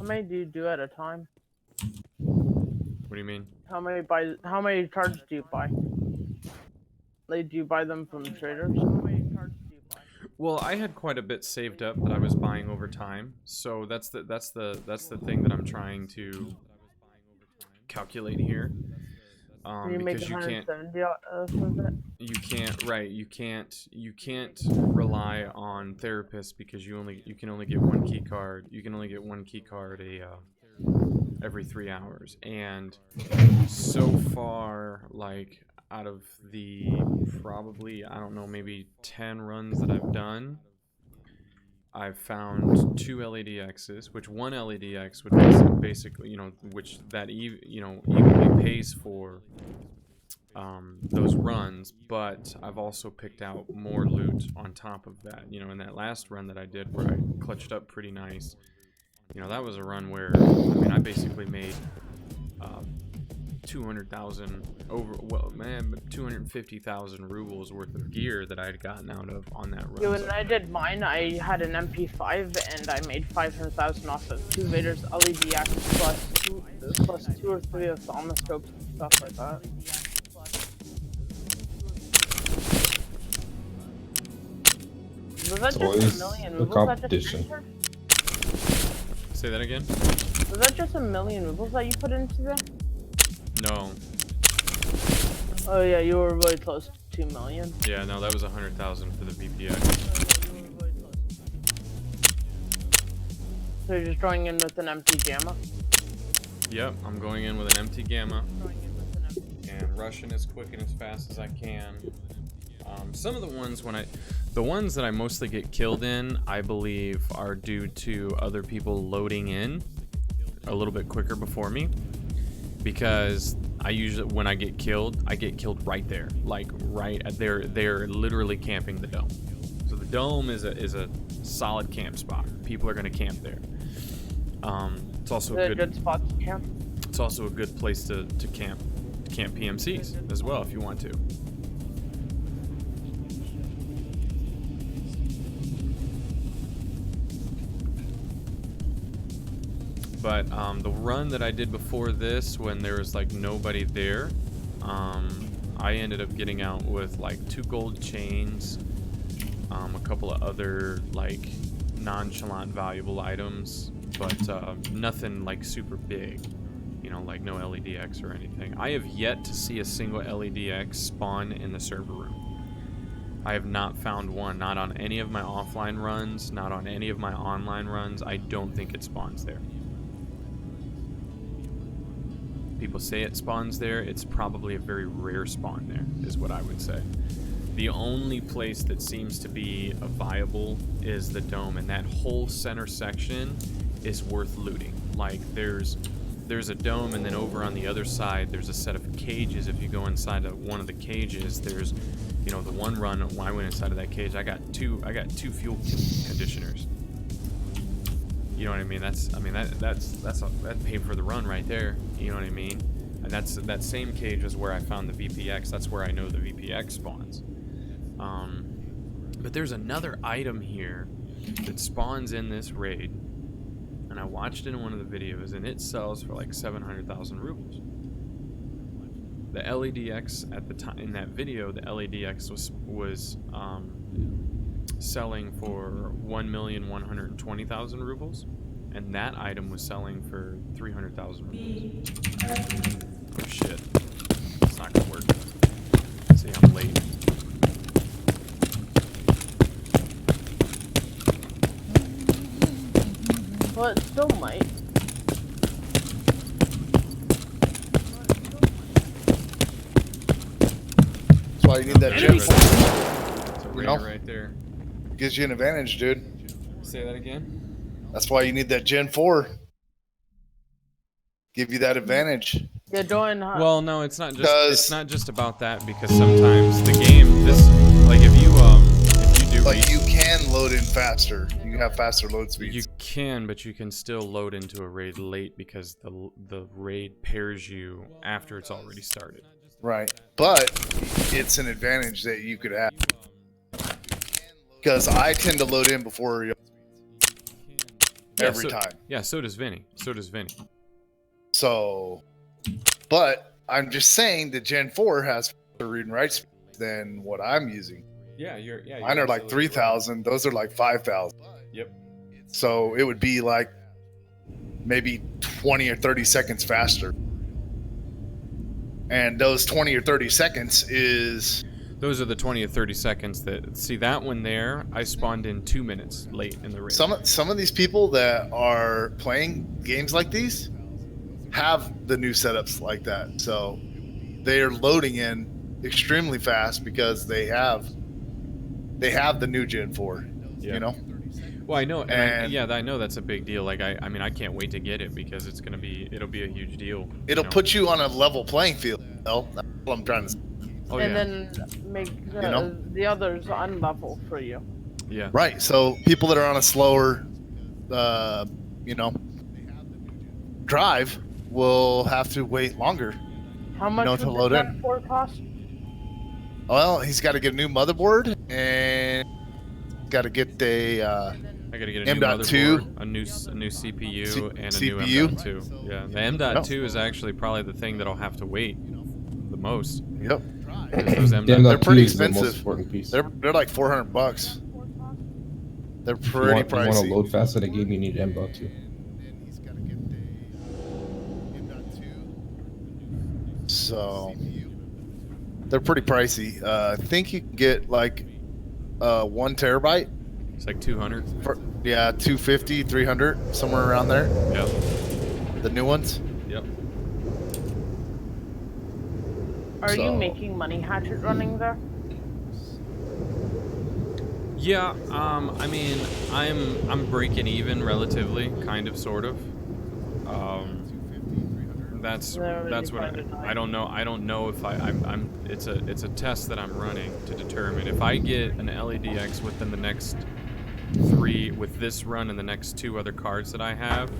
many do you do at a time? What do you mean? How many cards do you buy? Like, do you buy them from traders? How many cards do you buy? Well, I had quite a bit saved up that I was buying over time, so that's the thing that I'm trying to calculate here. You make Because 170 of it? you can't rely on therapists because you can only get one key card. You can only get one key card every 3 hours, and so far, like, out of the probably, I don't know, maybe 10 runs that I've done, I've found 2 LEDXs, which one LEDX would basically, which that evenly pays for those runs, but I've also picked out more loot on top of that. In that last run that I did where I clutched up pretty nice, that was a run where, I basically made 200,000 250,000 rubles worth of gear that I had gotten out of on that run. Yeah, when I did mine, I had an MP5 and I made 500,000 off of 2 Vader's LEDX plus 2 or 3 of Thermoscopes and stuff like that. Was that just a million rubles that just entered? Say that again? Was that just a million rubles that you put into there? No. Oh yeah, you were really close to 2 million. Yeah, no, that was 100,000 for the VPX. So you're just going in with an empty gamma? Yep, I'm going in with an empty gamma and rushing as quick and as fast as I can. Some of the ones that I mostly get killed in, I believe, are due to other people loading in a little bit quicker before me, because I usually, when I get killed right there, like right at they're literally camping the dome. So the dome is a solid camp spot. People are gonna camp there. It's also a good spot to camp. It's also a good place to camp PMCs as well if you want to. But the run that I did before this, when there was like nobody there, I ended up getting out with like 2 gold chains, a couple of other like nonchalant valuable items, but nothing like super big, like no LEDX or anything. I have yet to see a single LEDX spawn in the server room. I have not found one, not on any of my offline runs, not on any of my online runs. I don't think it spawns there. People say it spawns there. It's probably a very rare spawn there, is what I would say. The only place that seems to be viable is the dome, and that whole center section is worth looting. Like, there's a dome, and then over on the other side there's a set of cages. If you go inside of one of the cages, there's, the one run when I went inside of that cage, I got two fuel conditioners. You know what I mean? That paid for the run right there. You know what I mean? And that same cage is where I found the VPX. That's where I know the VPX spawns. But there's another item here that spawns in this raid, and I watched it in one of the videos, and it sells for like 700,000 rubles. The LEDX at the time in that video, the LEDX was selling for 1,120,000 rubles, and that item was selling for 300,000 rubles. Oh shit. It's not gonna work. See, I'm late. Well, it still might. That's why you need that gen. It's a raid right there. Gives you an advantage, dude. Say that again? That's why you need that Gen 4. Give you that advantage. Yeah, join. Well, no, it's not just about that, because sometimes the game, if you do, like, you can load in faster. You have faster load speeds. You can, but you can still load into a raid late because the raid pairs you after it's already started. Right, but it's an advantage that you could have. Because I tend to load in before every time. Yeah, so does Vinny. So does Vinny. So, but I'm just saying that Gen 4 has faster read and write speed than what I'm using. Yeah, Mine are like 3,000. Those are like 5,000. Yep. So it would be like maybe 20 or 30 seconds faster. And those 20 or 30 seconds is... Those are the 20 or 30 seconds that... See, that one there, I spawned in 2 minutes late in the raid. Some of these people that are playing games like these have the new setups like that. So they are loading in extremely fast because they have the new Gen 4, you know? Well, I know, and I know that's a big deal. Like, I mean, I can't wait to get it because it'll be a huge deal. It'll put you on a level playing field. Well, that's what I'm trying to say. Oh, and then make the others unlevel for you. Yeah. Right. So people that are on a slower, drive will have to wait longer. How much to would load the in. Gen 4 cost? Well, he's got to get a new motherboard and got to get a. I gotta get a new M.2, motherboard, a new CPU, and a CPU. new M.2. Yeah, the M.2 is actually probably the thing that'll have to wait the most. Yep. Those They're pretty is the most expensive. important piece. They're like $400. They're pretty pricey. If you want to load fast in a game, you need M.2. So they're pretty pricey. I think you can get like 1 terabyte. It's like 200. For, 250, 300, somewhere around there. Yep. The new ones. Yep. Are you making money hatchet running there? Yeah. I mean, I'm breaking even relatively, kind of, sort of. That's what I don't know. I don't know if it's a test that I'm running to determine if I get an LEDX within the next 3 with this run and the next 2 other cards that I have.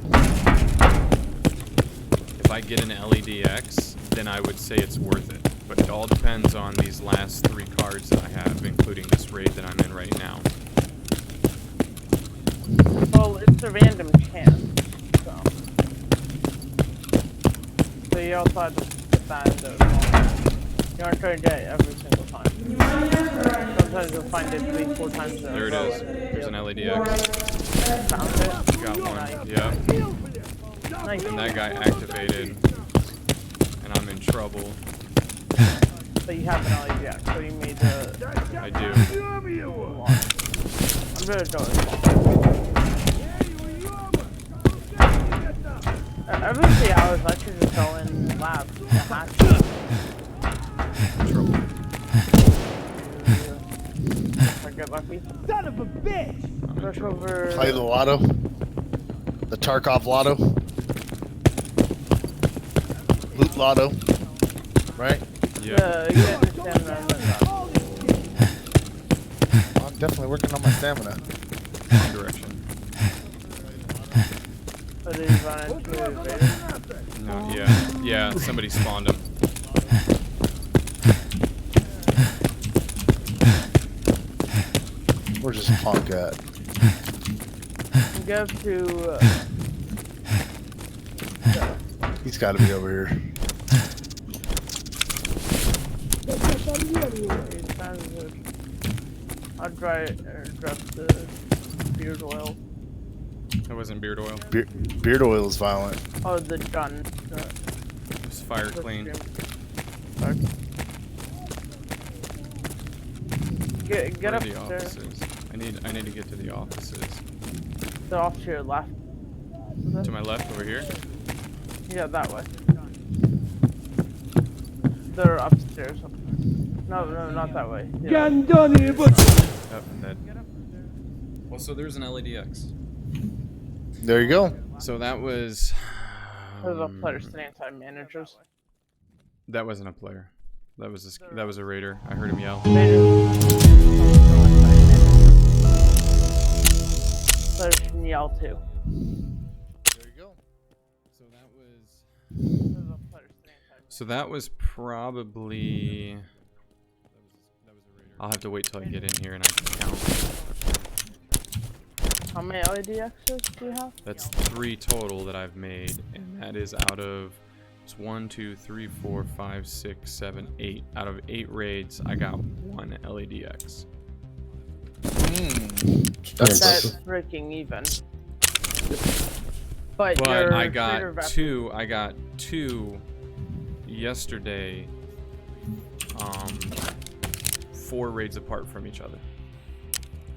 If I get an LEDX, then I would say it's worth it. But it all depends on these last 3 cards that I have, including this raid that I'm in right now. Well, it's a random chance. So you also have to put that into it. You aren't trying to get it every single time. Sometimes you'll find it 3-4 times in a row. There it is. There's an LEDX. Found it? Got one. Yeah. Nice. And that guy activated. And I'm in trouble. But you have an LEDX, so you made the... I do. I'm gonna go as every 3 hours, I should just go in lab. Trouble. If I get lucky. Son of a bitch! Rush over... Play the lotto. The Tarkov lotto. Loot lotto. Right? Yeah. You get the stamina and then I'm definitely working on my stamina. Wrong direction. So did you run into a invader? No, yeah, somebody spawned him. Where's this punk at? Go to... He's got to be over here. I'll drop the beard oil. That wasn't beard oil. Beard oil is violent. Oh, the gun. It's fire clean. Get Where are up the there. offices? I need to get to the offices. They're off to your left. To my left over here? Yeah, that way. They're upstairs. No, not that way. Yeah. Oh, I'm dead. Well, so there's an LEDX. There you go. So that was... There's a player standing inside managers. That wasn't a player. That was a raider. I heard him yell. Players can yell too. There you go. So that was probably... I'll have to wait till I get in here and I can count. How many LEDXs do you have? That's 3 total that I've made, and that is out of it's 1, 2, 3, 4, 5, 6, 7, 8. Out of 8 raids, I got 1 LEDX. That's freaking even. But I got 2. I got 2 yesterday. 4 raids apart from each other.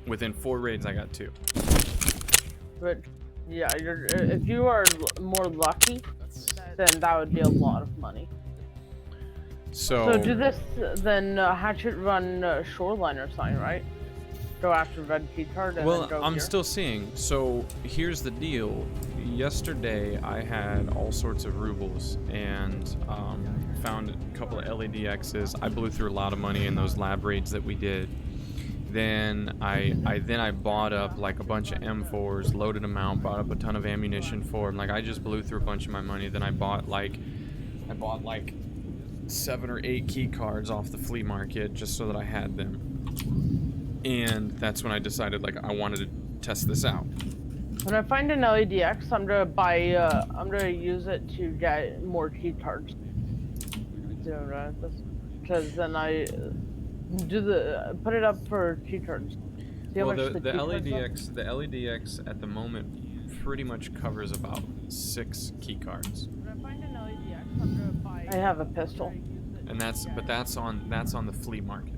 Within 4 raids, I got 2. But yeah, if you are more lucky, then that would be a lot of money. So do this, then hatchet run shoreline or something, right? Go after red key card and then go I'm here. still seeing. So here's the deal. Yesterday I had all sorts of rubles and found a couple of LEDXs. I blew through a lot of money in those lab raids that we did. Then I bought up like a bunch of M4s, loaded them out, bought up a ton of ammunition for them. Like I just blew through a bunch of my money. Then I bought like 7 or 8 key cards off the flea market just so that I had them. And that's when I decided like I wanted to test this out. When I find an LEDX, I'm gonna buy. I'm gonna use it to get more key cards. Because then I put it up for key cards. See how Well, much the key cards the LEDX at the moment pretty much covers about 6 key cards. When I find an LEDX, I'm gonna buy. I have a pistol. And that's on the flea market.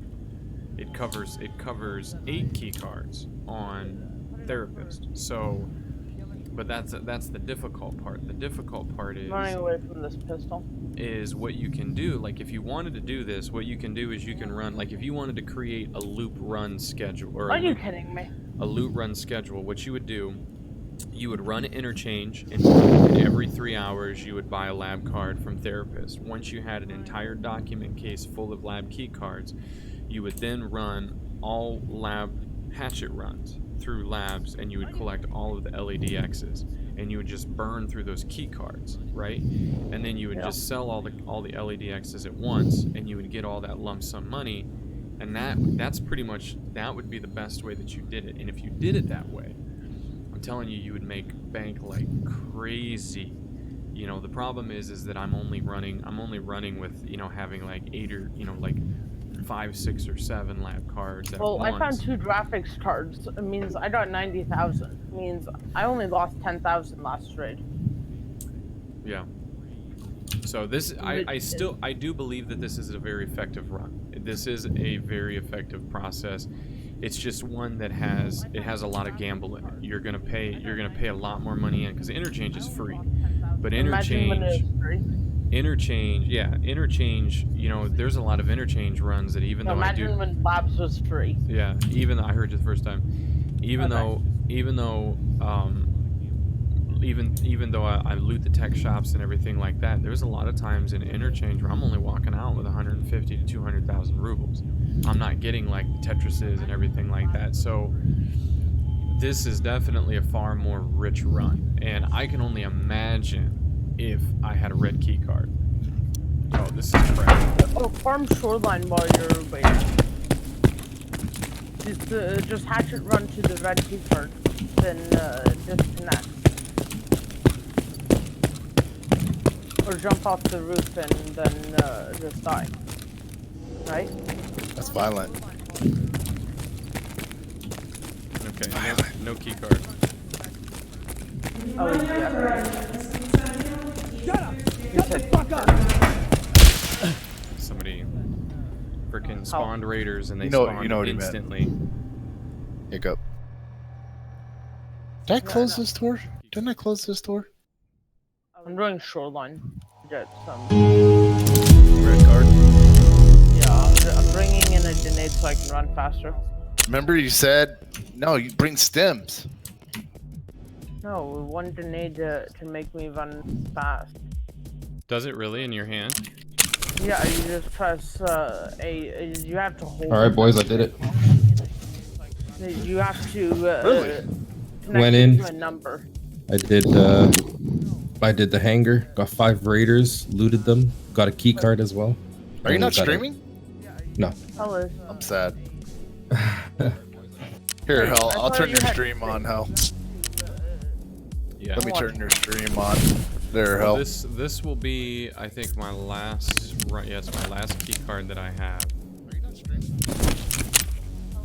It covers 8 key cards on Therapist. So, but that's the difficult part. The difficult part is Running away from this pistol. Is what you can do. Like if you wanted to do this, what you can do is you can run. Like if you wanted to create a loop run schedule, or Are you kidding me? a loop run schedule, what you would do, you would run interchange, and every 3 hours you would buy a lab card from Therapist. Once you had an entire document case full of lab key cards, you would then run all lab hatchet runs through labs, and you would collect all of the LEDXs, and you would just burn through those key cards, right? And then you would just sell all the LEDXs at once, and you would get all that lump sum money, and that's pretty much, that would be the best way that you did it. And if you did it that way, I'm telling you, you would make bank like crazy. You know, the problem is that I'm only running with, you know, having like 8 or, you know, like 5, 6, or 7 lab cards at once. Well, I found 2 graphics cards. It means I got 90,000. It means I only lost 10,000 last trade. Yeah. So this, I do believe that this is a very effective run. This is a very effective process. It's just one that has a lot of gamble in it. You're gonna pay a lot more money in, because interchange is free, but interchange, you know, there's a lot of interchange runs that even though I do. Imagine when Labs was free. Yeah, even though I heard you the first time, even though I loot the tech shops and everything like that, there's a lot of times in interchange where I'm only walking out with 150 to 200,000 rubles. I'm not getting like Tetrises and everything like that. So this is definitely a far more rich run, and I can only imagine if I had a red key card. Oh, this is crap. Oh, farm shoreline while you're waiting. Just hatchet run to the red key card, then disconnect. Or jump off the roof and then just die. Right? That's violent. Okay, no key card. Oh, yeah. Shut the fuck up! Somebody freaking spawned raiders, and they You know spawned what he meant. instantly. Hiccup. Did I close this door? Didn't I close this door? I'm doing shoreline. Get some. Red card. Yeah, I'm bringing in a grenade so I can run faster. Remember you said, no, you bring stems. No, one grenade to make me run fast. Does it really in your hand? Yeah, you just press you have to hold. All right, boys, I did it. You have to Really? Went in. to a number. I did the hangar. Got 5 raiders. Looted them. Got a key card as well. Are you not Got a- streaming? No. Hello. I'm sad. Here, Wait, Hell, I I'll thought turn you your had stream on, Hell. Yeah. Let me turn your stream on. There, Well, Hell. this will be, I think, my last run. Yeah, it's my last key card that I have.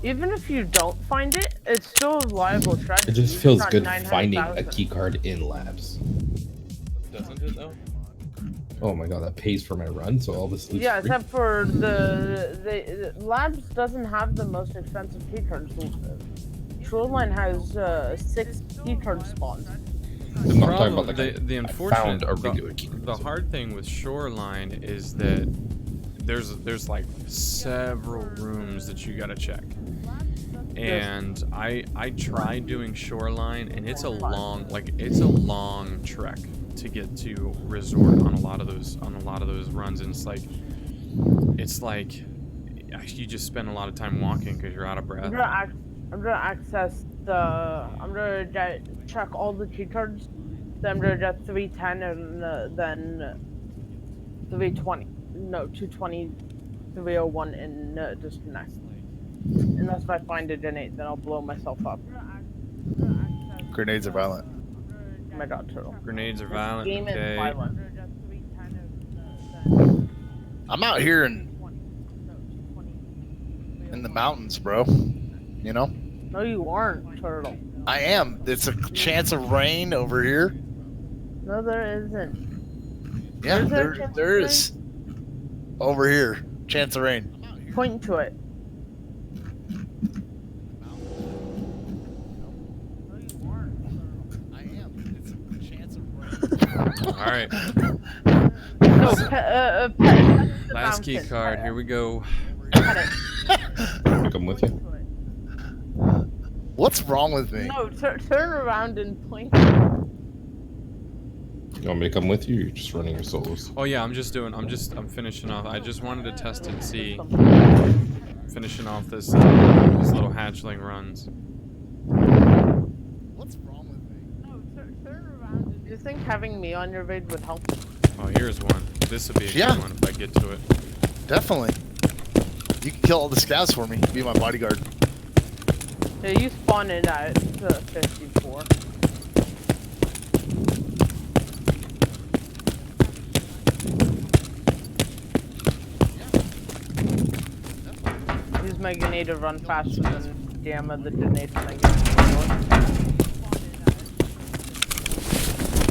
Even if you don't find it, it's still a viable strategy. It just You feels got good finding a 900,000. key card in labs. Doesn't it though? Oh my god, that pays for my run, so all this loot's Yeah, free. except for the labs doesn't have the most expensive key cards. Shoreline has 6 key card spawns. I'm not talking about like the I unfortunate, found a regular key card. the hard thing with Shoreline is that there's like several rooms that you gotta check. And I tried doing Shoreline, and it's a long trek to get to Resort on a lot of those runs, and it's like you just spend a lot of time walking because you're out of breath. I'm gonna access the. I'm gonna check all the key cards. Then I'm gonna get 310 and then 320. No, 220, 301 and disconnect. Unless if I find a grenade, then I'll blow myself up. Grenades are violent. Oh my god, turtle. Grenades are This violent. game is Okay. violent. I'm out here in the mountains, bro. You know? No, you aren't, turtle. I am. It's a chance of rain over here. No, there isn't. Yeah, Is there a chance there of is. Over here. Chance of rain. Point to it. I am. It's a chance of rain. All right. No, Last key card. Here we go. Come with you. What's wrong with me? No, turn around and point. You want me to come with you, or you're just running your solos? Oh yeah, I'm finishing off. I just wanted to test and see. Finishing off these little hatchling runs. What's wrong with me? No, turn around. Do you think having me on your raid would help? Oh, here's one. This would be a Yeah. good one if I get to it. Definitely. You can kill all the scouts for me. Be my bodyguard. Yeah, you spawn in at 54. Use my grenade to run faster than Gamma the grenade when I get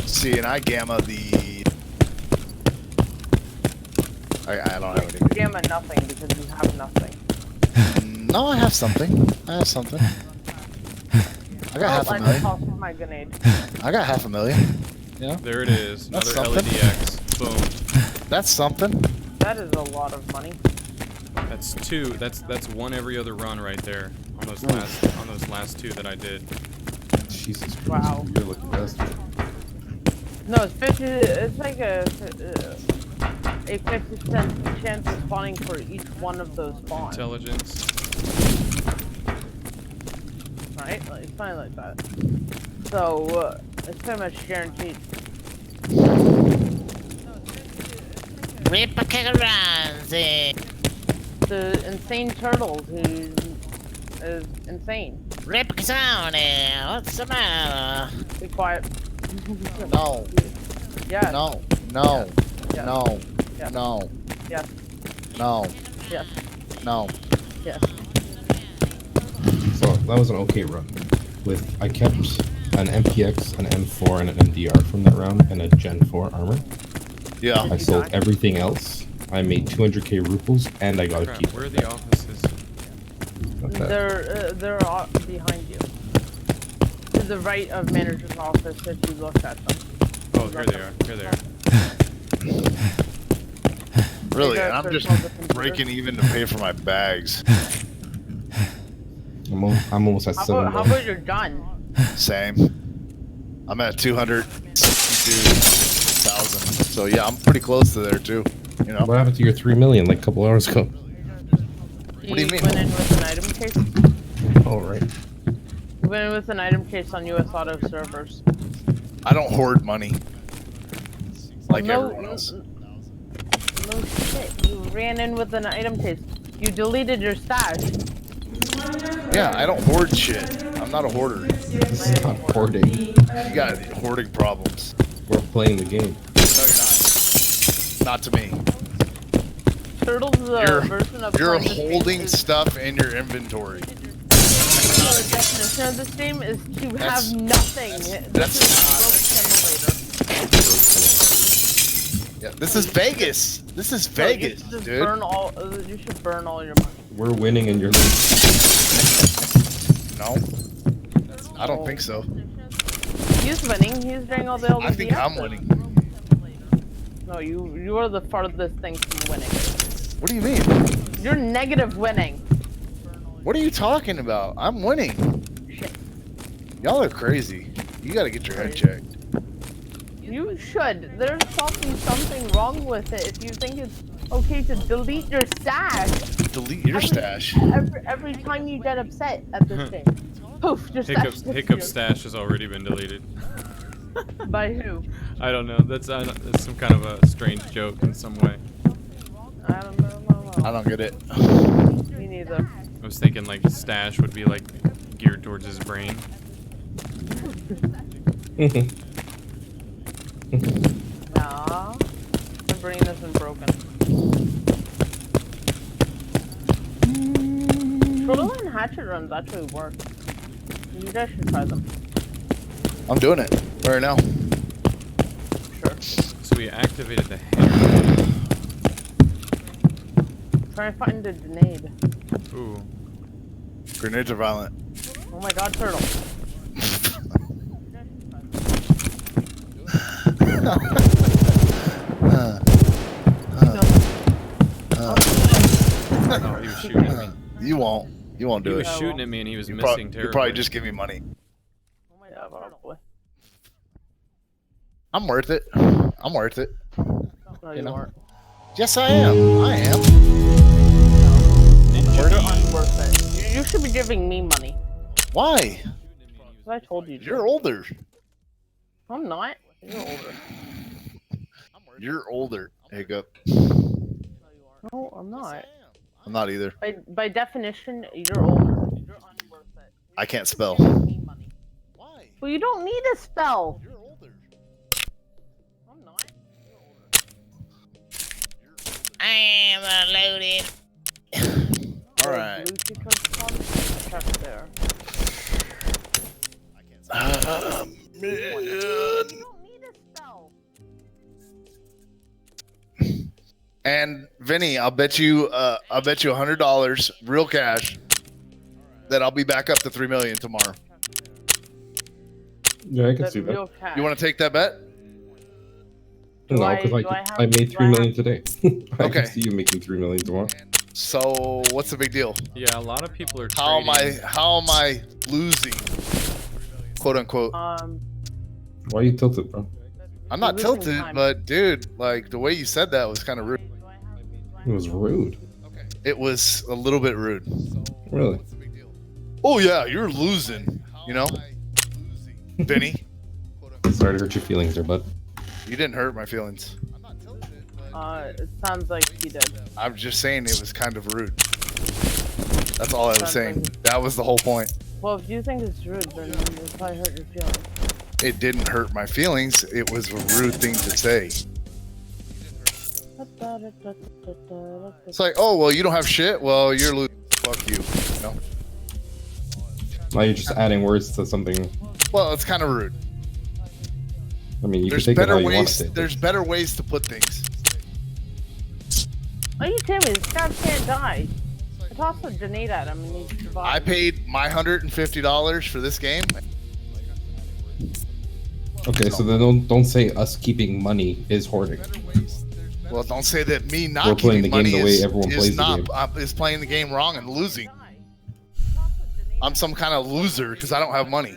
to See, and I gamma the. I don't have any. Gamma nothing because you have nothing. No, I have something. I have something. I got half a I million. tossed my grenade. I got half a million. Yeah, There it is. That's Another something. LEDX. Boom. that's something. That is a lot of money. That's two. That's one every other run right there. On those last two that I did. Jesus Christ, Wow. you're looking best. No, it's 50. It's like a 50% chance of spawning for each one of those spawns. Intelligence. Right? Like, it's fine like that. So, it's pretty much guaranteed. The insane turtle who is insane. What's the matter? Be quiet. No, Yes. no, Yes. no, Yes. no, Yes. no, Yes. no. Yes. So that was an okay run. I kept an MPX, an M4, and an MDR from that round, and a Gen 4 armor. Yeah. I sold everything else. I made 200k rupees, and I got a Crap, key. where are the offices? Not bad. They're all behind you. To the right of manager's office if you look at them. Oh, here they are. Here they are. Really, They're- and I'm they're just called the computer. breaking even to pay for my bags. I'm almost at How 7 about your gun? Same. I'm at 262,000. So yeah, I'm pretty close to there too. You know. What happened to your 3 million like a couple hours ago? What do you mean? Went in with an item case. Oh, right. You went in with an item case on US Auto servers. I don't hoard money like no, everyone else. No shit. You ran in with an item case. You deleted your stash. Yeah, I don't hoard shit. I'm not a hoarder. This is not hoarding. You got hoarding problems. We're playing the game. No, you're not. Not to me. Turtle's version of You're playing this game holding is- stuff in your inventory. The definition of this game is to have nothing. This is Rogue Simulator. Yeah, this is Vegas. This is Vegas, you should dude. Burn all. You should burn all your money. We're winning and you're losing. No, I don't think so. He's winning. He's doing all the. I think I'm winning. No, you are the farthest thing from winning. What do you mean? You're negative winning. What are you talking about? I'm winning. Y'all are crazy. You gotta get your head checked. You should. There's probably something wrong with it if you think it's okay to delete your stash. Delete your stash. Every time you get upset at this game. Poof, your stash. Hiccup stash has already been deleted. By who? I don't know. That's some kind of a strange joke in some way. I don't know. I don't get it. Me neither. I was thinking like stash would be like geared towards his brain. Nah. The brain isn't broken. Turtle and hatchet runs actually work. You guys should try them. I'm doing it right now. Sure. So we activated the hammer. Try and find a grenade. Ooh. Grenades are violent. Oh my god, Turtle. Oh, he was shooting at me. You won't. You won't He do was it. shooting at me and he was You missing terribly. probably just give me money. Oh my god, probably. I'm worth it. I'm worth it. No, you know. aren't. Yes, I am. I am. You're unworth it. You should be giving me money. Why? I told you to. You're older. I'm not. You're older. You're older. Hiccup. No, I'm not. I'm not either. By definition, you're older. You're unworth it. I can't spell. Why? Well, you don't need a spell. You're older. I'm not. I am loaded. All right. There. Man. You don't need a spell. And Vinny, I'll bet you $100 real cash that I'll be back up to 3 million tomorrow. Yeah, I can That's see that. real cash. You want to take that bet? Do No, I- because do I have- I made do 3 I million today. I Okay. can see you making 3 million tomorrow. So what's the big deal? Yeah, a lot of people are How trading. am I losing? Quote unquote. Why are you tilted, bro? I'm not losing tilted, time. but dude, like the way you said that was kind of rude. It was rude. It was a little bit rude. Really? Oh yeah, you're losing. You know, Vinny, Sorry to hurt your feelings there, bud. you didn't hurt my feelings. It sounds like he did. I'm just saying it was kind of rude. That's all I was Sounds saying. like- That was the whole point. Well, if you think it's rude, then it probably hurt your feelings. It didn't hurt my feelings. It was a rude thing to say. It's like, oh well, you don't have shit. Well, you're losing. Fuck you. You know. Now you're just adding words to something. Well, it's kind of rude. I mean, you can There's take it how better you want ways. to. There's better ways to put things. Are you telling me this guy can't die? I tossed a grenade at him and he survived. I paid my $150 for this game. Okay, so then don't say us keeping money is hoarding. Well, don't say that me not We're playing keeping the game money the way is, everyone is plays the not game. is playing the game wrong and losing. I'm some kind of loser because I don't have money.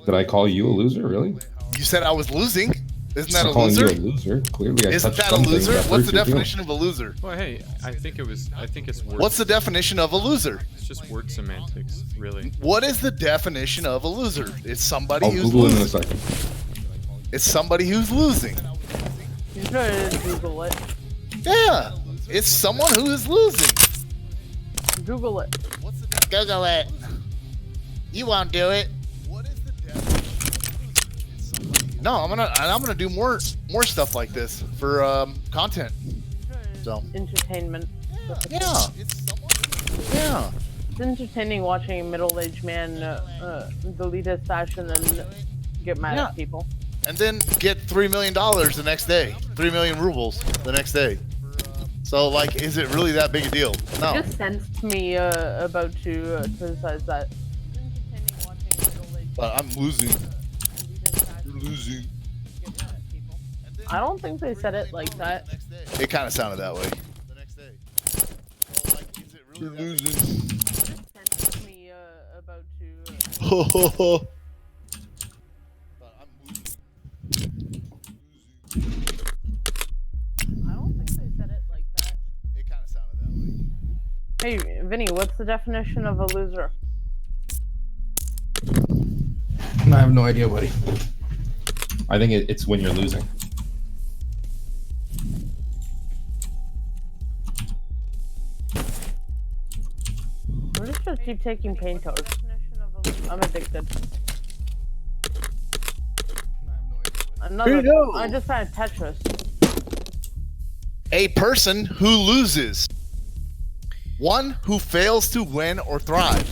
Did I call you a loser? Really? You said I was losing. Isn't that I'm a calling loser? you a loser. Clearly, I Isn't touched that a something loser? that What's hurt the your definition of a loser? Well, hey, I think it's word. What's the definition of a loser? It's just word semantics, really. What is the definition of a loser? It's somebody I'll who's Google it in a losing. second. It's somebody who's losing. You should Google it. Yeah, it's someone who is losing. Google it. Google it. You won't do it. No, I'm gonna do more stuff like this for content. So Entertainment. yeah. It's entertaining watching a middle-aged man delete his stash and then get mad at people. And then get $3 million the next day. 3 million rubles the next day. So, like, is it really that big a deal? No. It just sensed me about to criticize that. But I'm losing. You're losing. I don't think they said it like that. It kind of sounded that way. You're losing. Sensed me about to. Ho ho ho. I don't think they said it like that. It kind of sounded that way. Hey, Vinny, what's the definition of a loser? I have no idea, buddy. I think it's when you're losing. I'm just gonna keep taking pain toes. I'm addicted. Another. I just found Tetris. A person who loses. One who fails to win or thrive.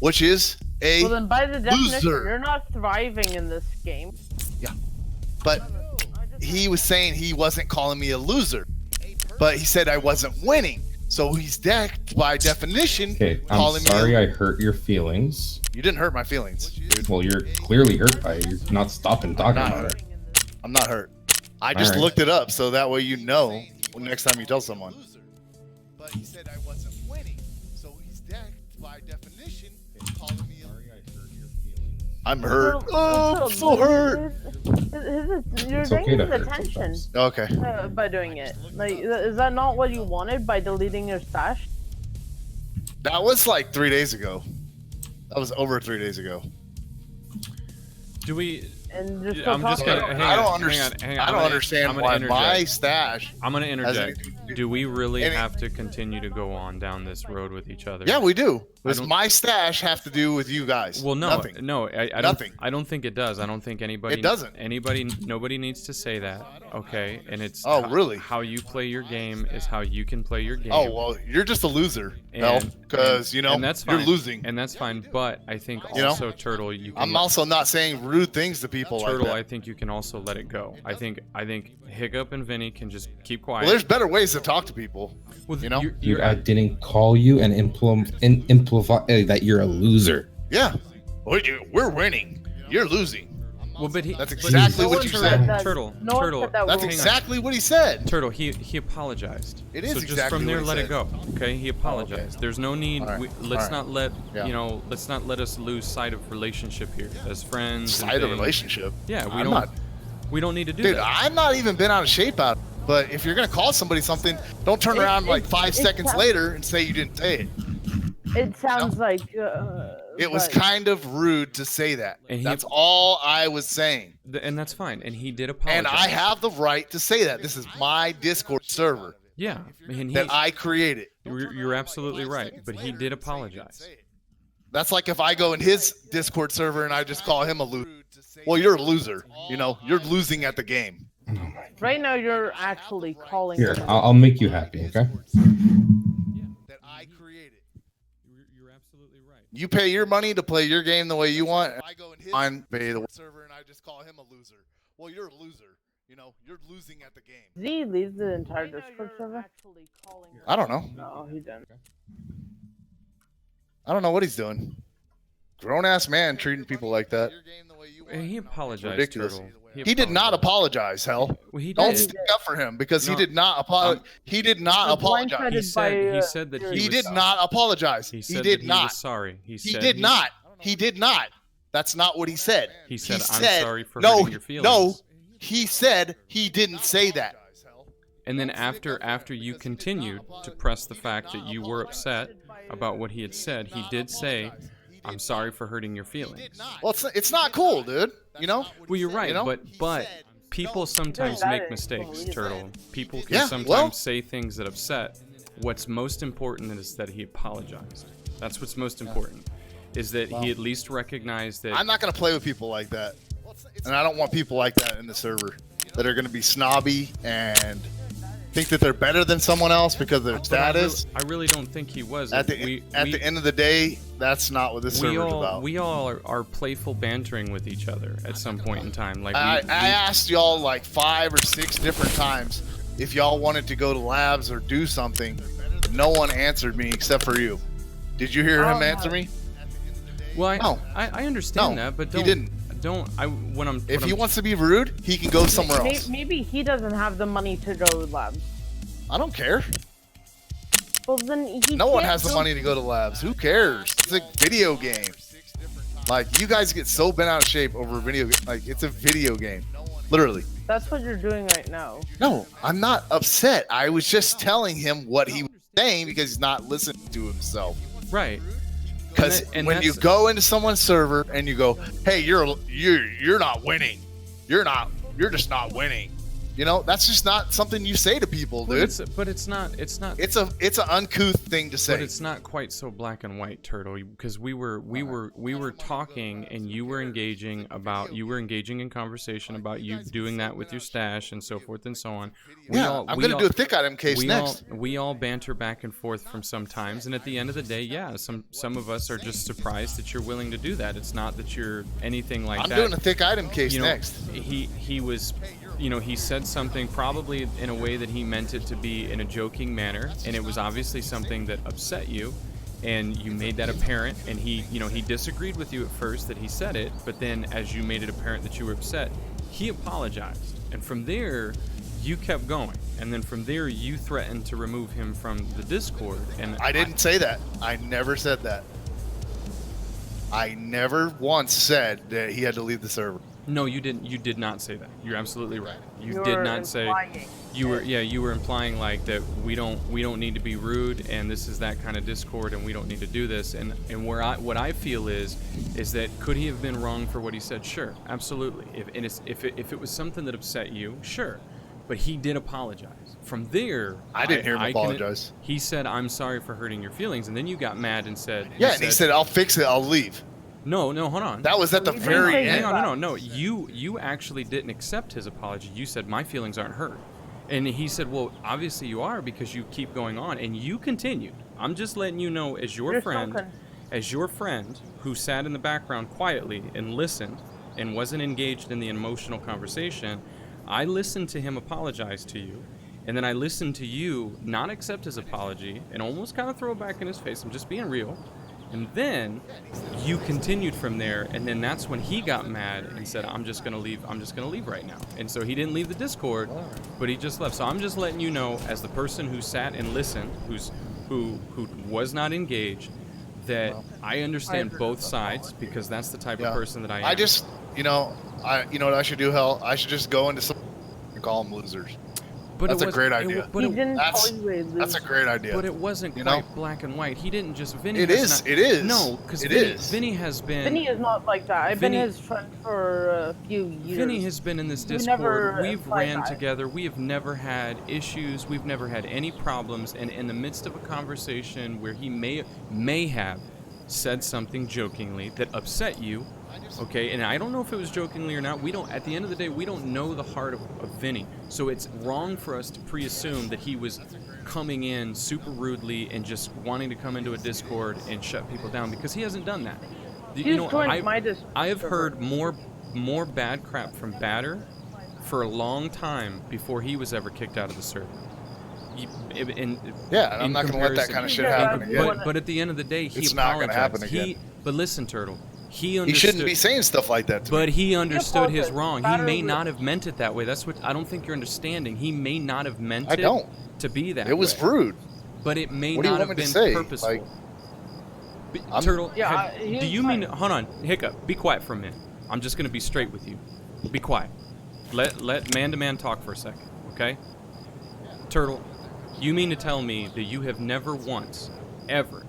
Which is a Well, then by the definition, loser. you're not thriving in this game. Yeah. But he was saying he wasn't calling me a loser. But he said I wasn't winning. So he's by definition Okay, I'm calling sorry me I hurt your feelings. You didn't hurt my feelings, dude. Well, you're clearly hurt by it. You're not stopping talking about it. I'm not hurt. I just Alright. looked it up so that way you know next time you tell someone. But he said I wasn't winning. So he's by definition calling me I'm hurt. Oh, I'm so hurt. You're It's okay getting to his hurt attention sometimes. Okay. by doing it. Like, is that not what you wanted by deleting your stash? That was like 3 days ago. That was over 3 days ago. Do we? And just I'm just gonna. Hang I don't on, understand. hang on, I don't understand why my stash. I'm gonna has interject. anything to do- Do we really Any- have to continue to go on down this road with each other? Yeah, we do. I Does don't- my stash have to do with you guys? Well, no, Nothing. no, I Nothing. don't. I don't think it does. I don't think anybody. It doesn't. Nobody needs to say that. Okay, and it's. Oh, really? How you play your game is how you can play your game. Oh well, you're just a loser, because you know and that's fine. you're losing. and that's fine. But I think You know? also, Turtle, you can. I'm also not saying rude things to people Turtle, like that. I think you can also let it go. I think Hiccup and Vinny can just keep quiet. Well, there's better ways to talk to people. Well, you know? Dude, I didn't call you and imply that you're a loser. Yeah, we're winning. You're losing. Well, but That's exactly what you said. Turtle. That's exactly what he said. Turtle, he apologized. It is so just exactly from there, what he let said. it go. Okay, he apologized. There's no need. All right. Let's All right. not let Yeah. let's not let us lose sight of relationship here as friends. and Side of things. relationship. Yeah, we I'm don't. not- We don't need to do Dude, that. I've not even been out of shape out. But if you're gonna call somebody something, don't turn around like 5 seconds later and say you didn't say it. It sounds like. It was kind of rude to say that. And That's all I was saying. And that's fine. And he did apologize. And I have the right to say that. This is my Discord server Yeah, and that I created. You're absolutely right. But he did apologize. That's like if I go in his Discord server and I just call him a loser. Well, you're a loser. You know, you're losing at the game. Right now, you're actually calling. Here, him. I'll make you happy, okay? That I created. You're absolutely right. You pay your money to play your game the way you want. I go in his pay the server and I just call him a loser. Well, you're a loser. You know, you're losing at the game. Did he leave the entire Discord server? I don't know. No, he didn't. I don't know what he's doing. Grown ass man treating people like that. And he apologized. Ridiculous. Turtle. He did not apologize, hell. Well, he Don't did. stick up for him because he No, did not apologize. He did not apologize. He said that He did not apologize. He He said did that not. He was sorry. He He said did not. He did not. That's not what he said. He said, "I'm sorry for no, hurting your feelings." No, he said he didn't say that. And then after you continued to press the fact that you were upset about what he had said, he did say, "I'm sorry for hurting your feelings." Well, it's not cool, dude. You know? Well, you're right, You know? but people sometimes that make is mistakes, totally Turtle. People can Yeah, sometimes well- say things that upset. What's most important is that he apologized. That's what's most important. Is that he at least recognized that. I'm not going to play with people like that. And I don't want people like that in the server that are going to be snobby and think that they're better than someone else because of their status. I really don't think he was. At the end of the day, that's not what this server's about. We all are playful bantering with each other at some point in time. Like I asked y'all like 5 or 6 different times if y'all wanted to go to labs or do something. No one answered me except for you. Did you hear him answer me? Well, I understand that, but he didn't. If he wants to be rude, he can go somewhere else. Maybe he doesn't have the money to go to labs. I don't care. Well, then no one has the money to go to labs. Who cares? It's a video game. Like, you guys get so bent out of shape over a video game. Like, it's a video game. Literally. That's what you're doing right now. No, I'm not upset. I was just telling him what he was saying because he's not listening to himself. Right. Because when you go into someone's server and you go, "Hey, you're not winning. You're just not winning." You know, that's just not something you say to people, dude. But it's not. It's an uncouth thing to say. But it's not quite so black and white, Turtle. Because we were talking, and you were engaging in conversation about you doing that with your stash and so forth and so on. I'm gonna do a thick item case next. We all banter back and forth from sometimes, and at the end of the day, yeah, some of us are just surprised that you're willing to do that. It's not that you're anything like that. I'm doing a thick item case next. He was. He said something probably in a way that he meant it to be in a joking manner, and it was obviously something that upset you, and you made that apparent, and he disagreed with you at first that he said it, but then as you made it apparent that you were upset, he apologized, and from there, you kept going, and then from there, you threatened to remove him from the Discord, and I didn't say that. I never said that. I never once said that he had to leave the server. No, you didn't. You did not say that. You're absolutely right. You did not say. You were implying like that we don't need to be rude, and this is that kind of Discord, and we don't need to do this. And what I feel is that could he have been wrong for what he said? Sure, absolutely. If it was something that upset you, sure. But he did apologize. From there, I didn't hear him apologize. He said, "I'm sorry for hurting your feelings," and then you got mad and said, he said, "I'll fix it. I'll leave." No, hold on. That was at the very end. Hang on, no. You actually didn't accept his apology. You said, "My feelings aren't hurt." And he said, "Well, obviously you are because you keep going on." And you continued. I'm just letting you know as your friend who sat in the background quietly and listened and wasn't engaged in the emotional conversation, I listened to him apologize to you. And then I listened to you not accept his apology and almost kind of throw it back in his face. I'm just being real. And then you continued from there, and then that's when he got mad and said, I'm just gonna leave right now. And so he didn't leave the Discord, but he just left. So I'm just letting you know, as the person who sat and listened, who was not engaged, that I understand both sides, because that's the type of person that I am. I just, you know what I should do, Hell? I should just go into some and call them losers. But that's a great idea. That's a great idea. But it wasn't quite black and white. He didn't just Vinny. It is. No, because Vinny has been. Vinny is not like that. I've been his friend for a few years. Vinny has been in this Discord. We've ran together. We have never had issues. We've never had any problems. And in the midst of a conversation where he may have said something jokingly that upset you. Okay, and I don't know if it was jokingly or not. We don't. At the end of the day, we don't know the heart of Vinny. So it's wrong for us to pre-assume that he was coming in super rudely and just wanting to come into a Discord and shut people down, because he hasn't done that. I have heard more bad crap from Batter for a long time before he was ever kicked out of the server. And I'm not going to let that kind of shit happen again. But at the end of the day, it's not going to happen again. But listen, Turtle. He shouldn't be saying stuff like that to me. But he understood his wrong. He may not have meant it that way. That's what I don't think you're understanding. He may not have meant it to be that way. It was rude. But it may not have been purposeful. Turtle, do you mean... Hold on, Hiccup. Be quiet for a minute. I'm just going to be straight with you. Be quiet. Let man-to-man talk for a second, okay? Turtle, you mean to tell me that you have never once...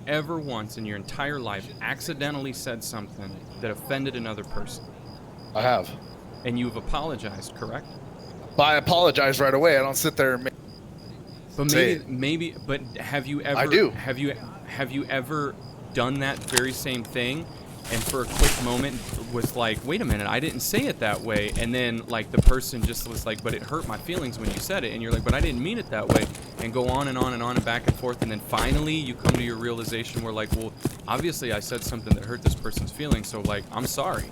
ever once in your entire life accidentally said something that offended another person? I have. And you've apologized, correct? But I apologize right away. I don't sit there and but have you ever... I do. Have you ever done that very same thing, and for a quick moment was like, wait a minute, I didn't say it that way, and then like the person just was like, but it hurt my feelings when you said it, and you're like, but I didn't mean it that way, and go on and on and on and back and forth, and then finally you come to your realization where like, well, obviously I said something that hurt this person's feelings, so like, I'm sorry.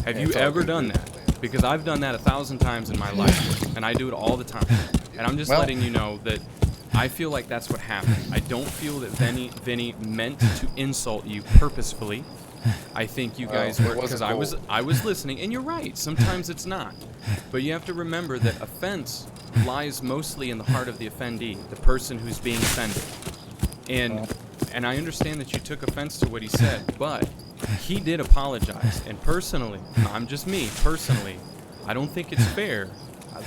Have you ever done that? Because I've done that 1,000 times in my life, and I do it all the time, and I'm just letting you know that I feel like that's what happened. I don't feel that Vinny meant to insult you purposefully. I think you guys were, because I was listening, and you're right. Sometimes it's not, but you have to remember that offense lies mostly in the heart of the offendee, the person who's being offended. And I understand that you took offense to what he said, but he did apologize. And personally, I'm just me. Personally, I don't think it's fair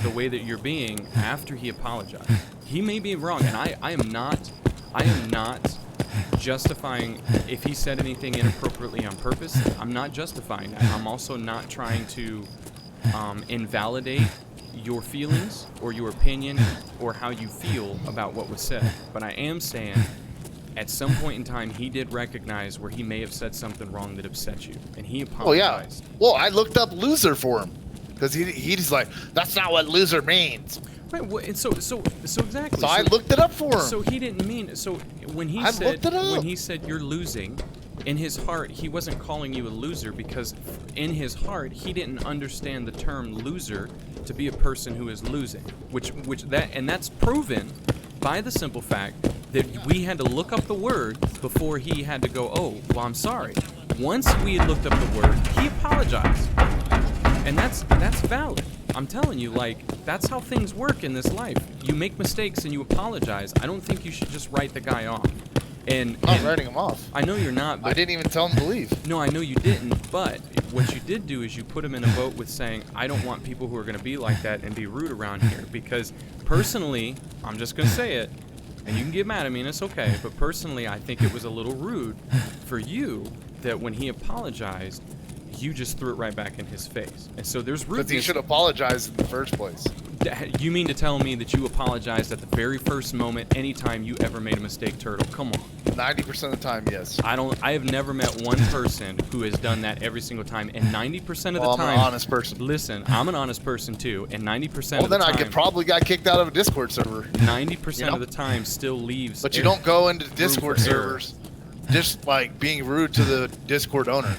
the way that you're being after he apologized. He may be wrong, and I am not justifying if he said anything inappropriately on purpose. I'm not justifying that. I'm also not trying to invalidate your feelings or your opinion or how you feel about what was said. But I am saying at some point in time he did recognize where he may have said something wrong that upset you, and he apologized. Well, I looked up loser for him because he's like, that's not what loser means. Right, well, and so exactly. So I looked it up for him. So he didn't mean. So when he said you're losing, in his heart he wasn't calling you a loser, because in his heart he didn't understand the term loser to be a person who is losing. And that's proven by the simple fact that we had to look up the word before he had to go, oh, well, I'm sorry. Once we had looked up the word, he apologized, and that's valid. I'm telling you, like, that's how things work in this life. You make mistakes and you apologize. I don't think you should just write the guy off. I'm not writing him off. I know you're not. But I didn't even tell him to leave. No, I know you didn't. But what you did do is you put him in a boat with saying, I don't want people who are going to be like that and be rude around here. Because personally, I'm just going to say it, and you can get mad at me and it's okay, but personally I think it was a little rude for you that when he apologized, you just threw it right back in his face. And so there's rudeness. Because he should apologize in the first place. You mean to tell me that you apologized at the very first moment anytime you ever made a mistake, Turtle? Come on. 90% of the time, yes. I have never met one person who has done that every single time, and 90% of the time... I'm an honest person. Listen, I'm an honest person too, and 90% of the time... Well, then I probably got kicked out of a Discord server. 90% of the time still leaves... But you don't go into Discord servers just, like, being rude to the Discord owner.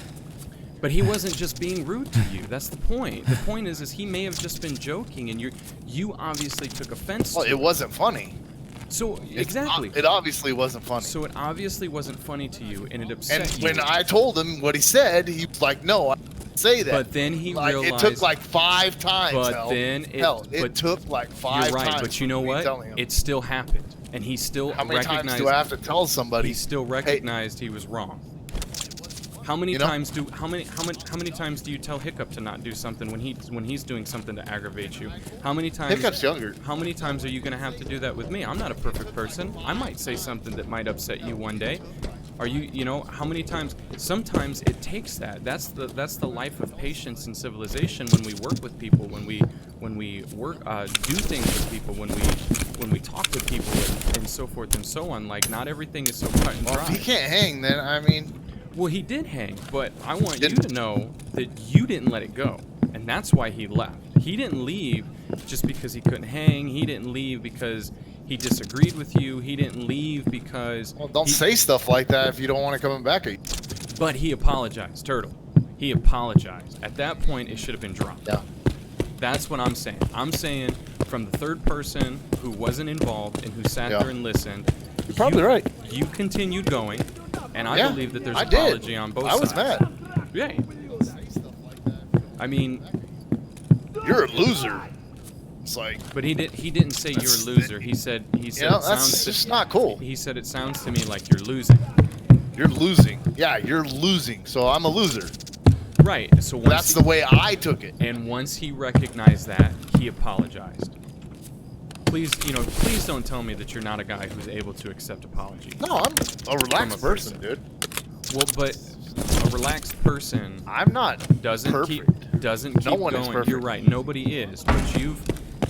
But he wasn't just being rude to you. That's the point. The point is he may have just been joking, and you obviously took offense. Well, it wasn't funny. So exactly. It obviously wasn't funny. So it obviously wasn't funny to you, and it upset you. And when I told him what he said, he was like, "No, I didn't say that." But then he realized it took like 5 times. But then it took like 5 you're right, times. But you know what? It still happened, and he still How many recognized. times do I have to tell somebody? He still recognized he was wrong. How many times do you tell Hiccup to not do something when he's doing something to aggravate you? How many times? Hiccup's younger. How many times are you gonna have to do that with me? I'm not a perfect person. I might say something that might upset you one day. Are you know how many times? Sometimes it takes that. That's the life of patience and civilization when we work with people, when we work do things with people, when we talk with people and so forth and so on. Like, not everything is so cut and dry. Well, if he can't hang, then I mean. Well, he did hang, but I want you to know that you didn't let it go, and that's why he left. He didn't leave just because he couldn't hang. He didn't leave because he disagreed with you. He didn't leave because... Well, don't say stuff like that if you don't want to come back at you. But he apologized, Turtle. He apologized. At that point, it should have been dropped. Yeah. That's what I'm saying. I'm saying from the third person who wasn't involved and who sat there and listened. You're probably right. You continued going. And I believe that there's an apology on both sides. I was mad. Yeah. I mean, you're a loser. It's like. But he didn't say you're a loser. He said it that's just not cool. He said it sounds to me like you're losing. You're losing. Yeah, you're losing. So I'm a loser. Right. So that's the way I took it. And once he recognized that, he apologized. Please don't tell me that you're not a guy who's able to accept apologies. No, I'm a relaxed person, dude. Well, but a relaxed person doesn't keep no one going. Is perfect. You're right. Nobody is. But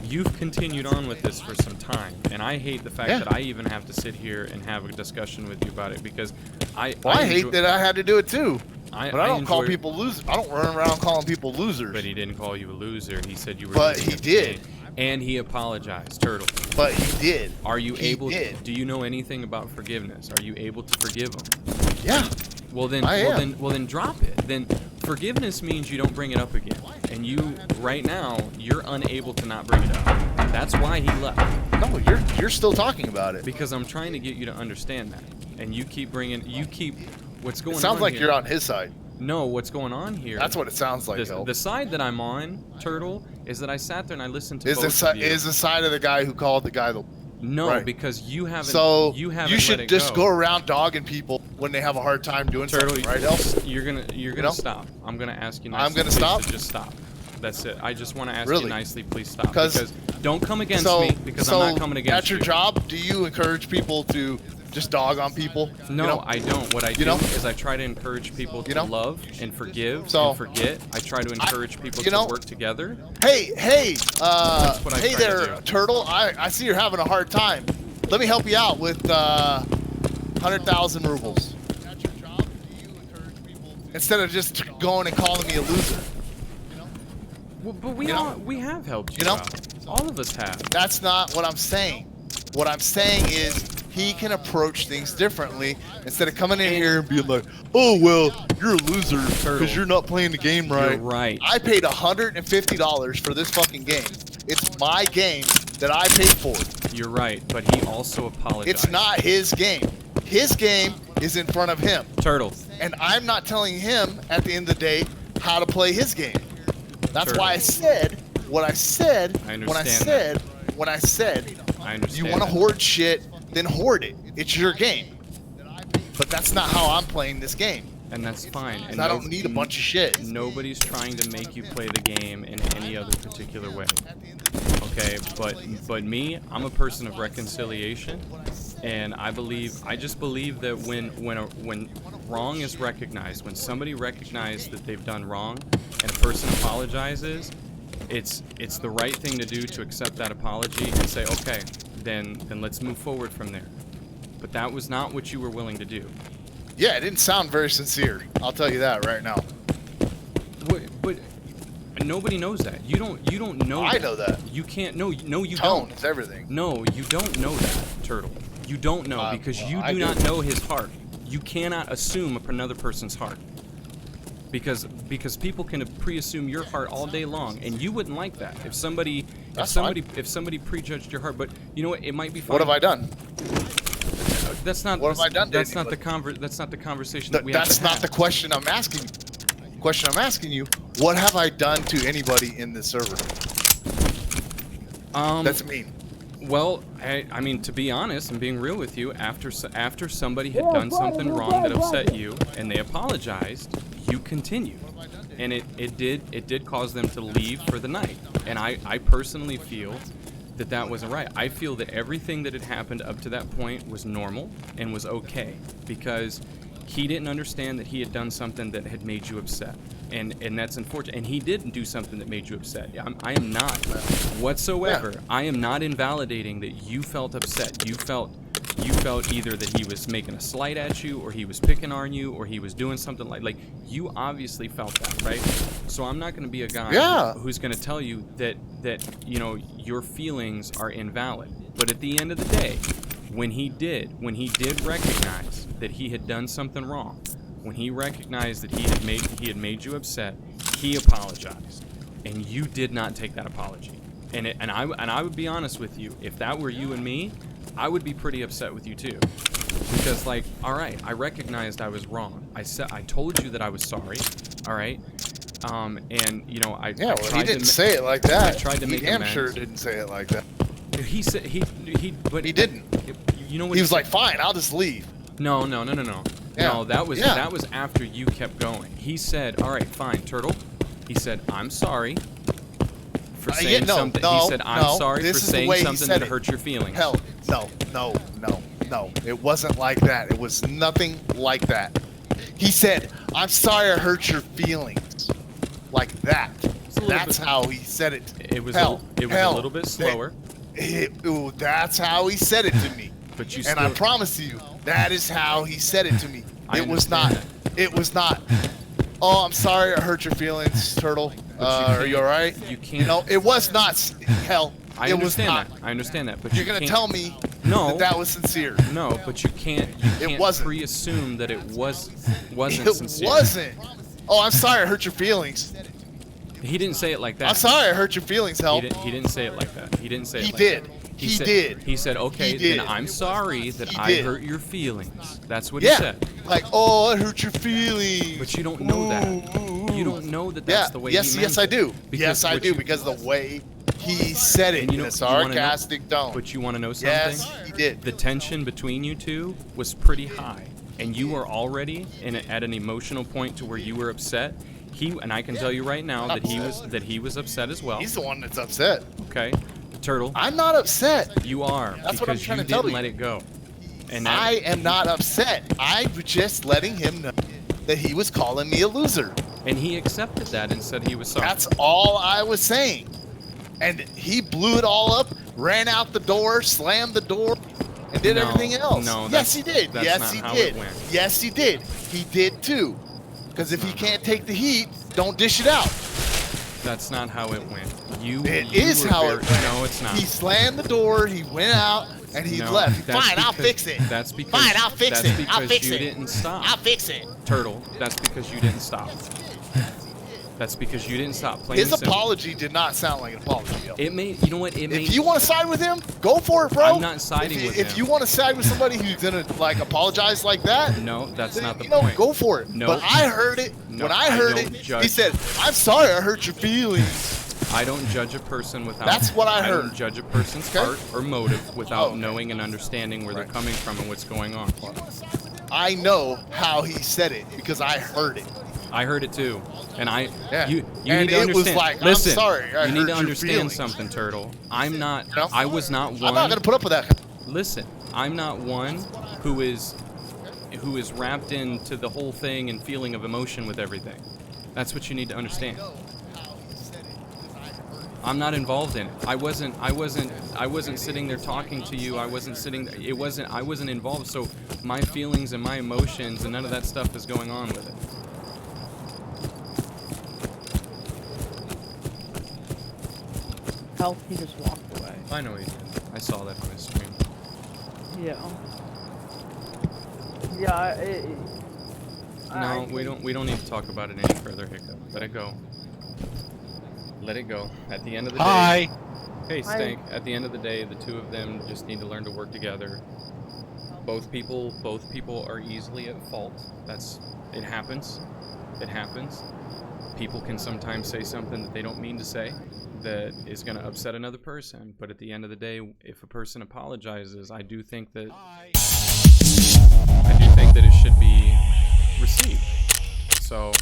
You've continued on with this for some time, and I hate the fact that I even have to sit here and have a discussion with you about it because I hate that I had to do it too. But I don't call enjoy... people losers. I don't run around calling people losers. But he didn't call you a loser. He said you were. But he did. And he apologized, Turtle. But he did. Are you able? Do you know anything about forgiveness? Are you able to forgive him? Yeah. Well then, well then, drop it. Then forgiveness means you don't bring it up again. And you, right now, you're unable to not bring it up. That's why he left. No, you're still talking about it. Because I'm trying to get you to understand that, and you keep what's going on. It sounds like here. You're on his side. No, what's going on here? That's what it sounds like. The side that I'm on, Turtle, is that I sat there and I listened to both of you. Is the side of the guy who called the guy the... No, because you haven't. So you should just go around dogging people when they have a hard time doing something, right? You're gonna stop. I'm gonna ask you nicely. I'm gonna stop. To just stop. That's it. I just want to ask you nicely, please stop. Because don't come against me. Because I'm not coming against you. At your job, do you encourage people to just dog on people? No, I don't. What I do is I try to encourage people to love and forgive and forget. I try to encourage people to work together. Hey, that's what I hey there, Turtle. I see you're having a hard time. Let me help you out with 100,000 rubles. At your job, do you encourage people instead of just going and calling me a loser? Well, but we have helped you out. All of us have. That's not what I'm saying. What I'm saying is he can approach things differently instead of coming in here and being like, oh, well, you're a loser because you're not playing the game right. You're right. I paid $150 for this fucking game. It's my game that I paid for. You're right, but he also apologized. It's not his game. His game is in front of him. Turtle. And I'm not telling him at the end of the day how to play his game. That's why I said what I said when I said you want to hoard shit, then hoard it. It's your game. But that's not how I'm playing this game. And that's fine. And I don't need a bunch of shit. Nobody's trying to make you play the game in any other particular way. Okay, but me, I'm a person of reconciliation, and I just believe that when wrong is recognized, when somebody recognizes that they've done wrong, and a person apologizes, it's the right thing to do to accept that apology and say, okay, then let's move forward from there. But that was not what you were willing to do. Yeah, it didn't sound very sincere. I'll tell you that right now. But nobody knows that. You don't know. I know that. You can't. No, you Tone don't. is everything. No, you don't know that, Turtle. You don't know because you do not know his heart. You cannot assume another person's heart. Because people can pre-assume your heart all day long, and you wouldn't like that if somebody prejudged your heart. But you know what? It might be fine. What have I done? That's not. What have I done? That's not the conversation that we have to have. That's not the question I'm asking you. The question I'm asking you: what have I done to anybody in this server? That's mean. Well, I mean, to be honest and being real with you, after somebody had done something wrong that upset you and they apologized, you continued, and it did cause them to leave for the night. And I personally feel that wasn't right. I feel that everything that had happened up to that point was normal and was okay, because he didn't understand that he had done something that had made you upset, and that's unfortunate. And he didn't do something that made you upset. I am not whatsoever. I am not invalidating that you felt upset. You felt either that he was making a slight at you, or he was picking on you, or he was doing something like you obviously felt that, right? So I'm not going to be a guy who's going to tell you that your feelings are invalid. But at the end of the day, when he did recognize that he had done something wrong, when he recognized that he had made you upset, he apologized, and you did not take that apology. And I would be honest with you, if that were you and me, I would be pretty upset with you too, because all right, I recognized I was wrong. I told you that I was sorry. All right, and he didn't say it like that. I tried to make damn amends. sure didn't say it like that. He said but he didn't. You know what he was like, fine, I'll just leave. No. Yeah. No, that was after you kept going. He said, all right, fine, Turtle. He said, I'm sorry for saying something. He said, I'm sorry for saying something that hurt your feelings. Hell, no. It wasn't like that. It was nothing like that. He said, I'm sorry I hurt your feelings. Like that. That's how he said it. It was a little bit slower. That's how he said it to me. But you and I promise you, that is how he said it to me. It was not. Oh, I'm sorry I hurt your feelings, Turtle. Are you all right? You can't. No, it was not. Hell, I understand that. But you're gonna tell me that was sincere. No, but you can't. It wasn't. Pre-assume that it wasn't sincere. It wasn't. Oh, I'm sorry I hurt your feelings. He didn't say it like that. I'm sorry I hurt your feelings, Hell. He didn't say it like that. He didn't say it like that. He did. He said, okay, then I'm sorry that I hurt your feelings. That's what he said. Like, oh, I hurt your feelings. But you don't know that. You don't know that that's the way he meant it. Yes, I do. Yes, I do, because of the way he said it in a sarcastic tone. But you want to know something? Yes, he did. The tension between you two was pretty high. And you were already at an emotional point to where you were upset. And I can tell you right now that he was upset as well. He's the one that's upset. Okay. Turtle. I'm not upset. You are. That's what I'm trying to tell you. Because you didn't let it go. And I am not upset. I was just letting him know that he was calling me a loser. And he accepted that and said he was sorry. That's all I was saying. And he blew it all up, ran out the door, slammed the door, and did everything else. No, yes, he did. Yes, he did. Yes, he did. He did too. Because if he can't take the heat, don't dish it out. That's not how it went. It is how it went. No, it's not. He slammed the door, he went out, and he left. Fine, I'll fix it. That's because Fine, I'll fix it. I'll fix it. You didn't stop. I'll fix it. Turtle, that's because you didn't stop. That's because you didn't stop. His apology did not sound like an apology. It may, you know what? If you want to side with him, go for it, bro. I'm not siding with him. If you want to side with somebody who's gonna like apologize like that, no, that's not the point. Go for it. No, but I heard it. No, when I heard it, he said, "I'm sorry, I hurt your feelings." I don't judge a person without. That's what I heard. I don't judge a person's heart or motive without knowing and understanding where they're coming from and what's going on. I know how he said it because I heard it. I heard it too, and you and need to understand. Was like, listen, I'm sorry, you need to understand something, Turtle. I'm not. No? I was not one. I'm not gonna put up with that. Listen, I'm not one who is wrapped into the whole thing and feeling of emotion with everything. That's what you need to understand. I'm not involved in it. I wasn't sitting there talking to you. I wasn't involved. So my feelings and my emotions and none of that stuff is going on with it. He just walked away. I know he did. I saw that on his screen. Yeah. Yeah. No, we don't need to talk about it any further, Hiccup. Let it go. Let it go. At the end of the day. Hey, Stank. At the end of the day, the two of them just need to learn to work together. Both people are easily at fault. It happens. It happens. People can sometimes say something that they don't mean to say that is going to upset another person. But at the end of the day, if a person apologizes, I do think that it should be received. So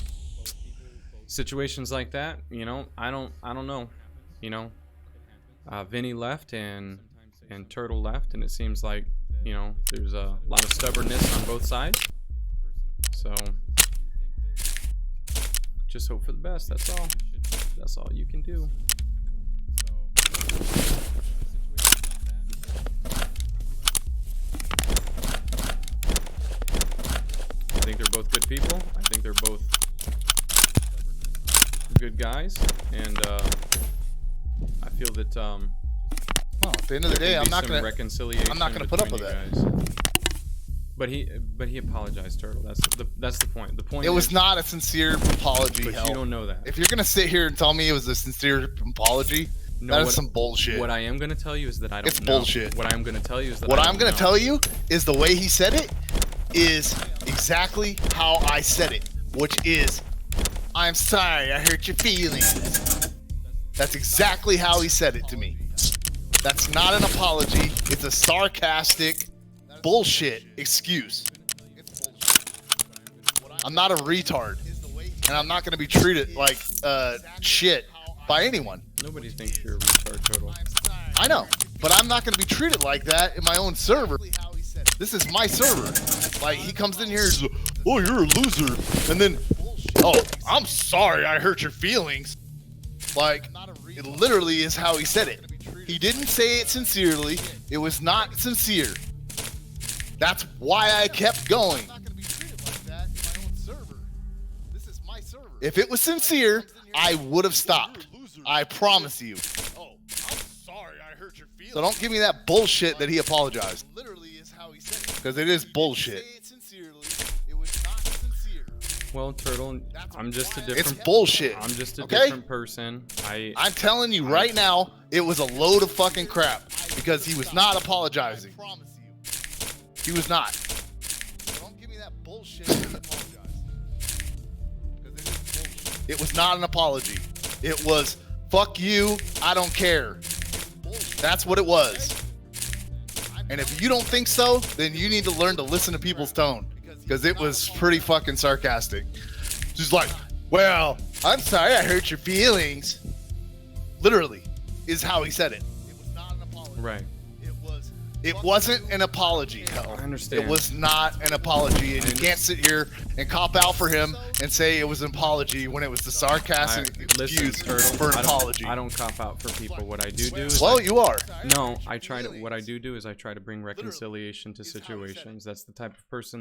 situations like that, you know, I don't know. You know, Vinny left and Turtle left, and it seems like, you know, there's a lot of stubbornness on both sides. So just hope for the best. That's all. That's all you can do. I think they're both good people. I think they're both good guys, and I feel that well, at the end of the day, I'm not gonna put up with that. But he apologized, Turtle. That's the point. The point. It was not a sincere apology. But you don't know that. If you're gonna sit here and tell me it was a sincere apology, that is some bullshit. What I am gonna tell you is that I don't know. It's bullshit. What I'm gonna tell you is that what I'm gonna tell you is the way he said it is exactly how I said it, which is, "I'm sorry, I hurt your feelings." That's exactly how he said it to me. That's not an apology. It's a sarcastic bullshit excuse. I'm not a retard, and I'm not going to be treated like shit by anyone. Nobody thinks you're a retard, Turtle. I know, but I'm not going to be treated like that in my own server. This is my server. Like, he comes in here and says, "Oh, you're a loser," and then, "Oh, I'm sorry I hurt your feelings." Like, it literally is how he said it. He didn't say it sincerely. It was not sincere. That's why I kept going. If it was sincere, I would have stopped. I promise you. Oh, I'm sorry I hurt your feelings. So don't give me that bullshit that he apologized. Because it is bullshit. Well, Turtle, I'm just a different. It's bullshit. I'm just a okay? different person. I'm telling you right now, it was a load of fucking crap because he was not apologizing. He was not. Don't give me that bullshit. It was not an apology. It was fuck you. I don't care. That's what it was. And if you don't think so, then you need to learn to listen to people's tone. Because it was pretty fucking sarcastic. Just like, well, I'm sorry I hurt your feelings. Literally, is how he said it. It was not an apology. Right. It wasn't an apology, no. I understand. It was not an apology, and you can't sit here and cop out for him and say it was an apology when it was the sarcastic excuse for an apology. I don't cop out for people. What I do is well, you are. No, I try to. What I do is I try to bring reconciliation to situations. That's the type of person